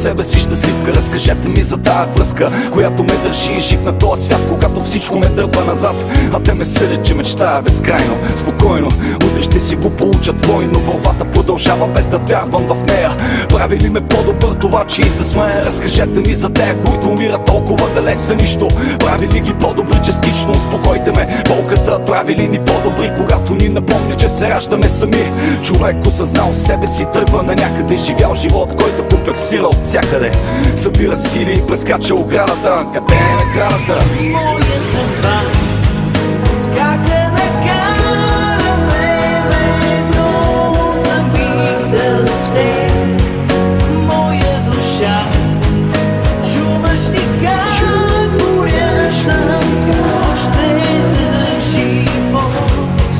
себе си щастливка. Разкажете ми за тая връзка, която ме държи жив на този свят, когато всичко ме дърпа назад. А те ме съдят, че мечтая безкрайно. Спокойно, утре ще си го получат двойно. Борбата продължава без да вярвам в нея. Прави ли ме по-добър това, че и се смея? Разкажете ми за тея, които умират толкова далеч за нищо. Прави ли ги по-добри частично? Успокойте ме, болката прави ли ни по-добри, когато ни напомня, че се раждаме сами? Човек осъзнал себе си тръгва на някъде, живял живот, който комплексира от всякъде. Събира сили и прескача оградата. Къде е наградата? Моя съдба, как да накараме едно за миг да спре моя душа. Чуваш ли как горя съм, още държи живот,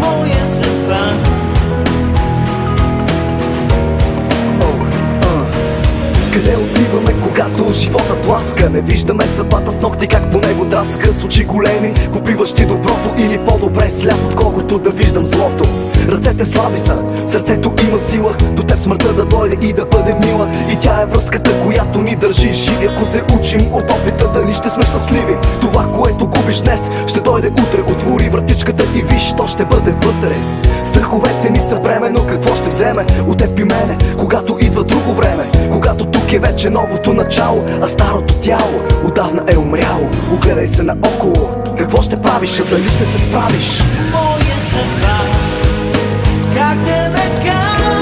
моя съдба. Къде отиваме, когато живота тласка? Не виждаме съдбата с ногти как по него драска. С очи големи, попиващи доброто, или по-добре сляп, отколкото да виждам злото. Ръцете слаби са, сърцето има сила, до теб смъртта да дойде и да бъде мила. И тя е връзката, която ни държи живи. Ако се учим от опита, дали ще сме щастливи? Това, което губиш днес, ще дойде утре. Отвори вратичката и виж, то ще бъде вътре. Страховете ни са бреме, но какво ще вземе от теб и мене, когато идва друго време? Когато тук е вече новото начало, а старото тяло отдавна е умряло. Огледай се наоколо, какво ще правиш, а дали ще се справиш? Моя съдба, как да накараме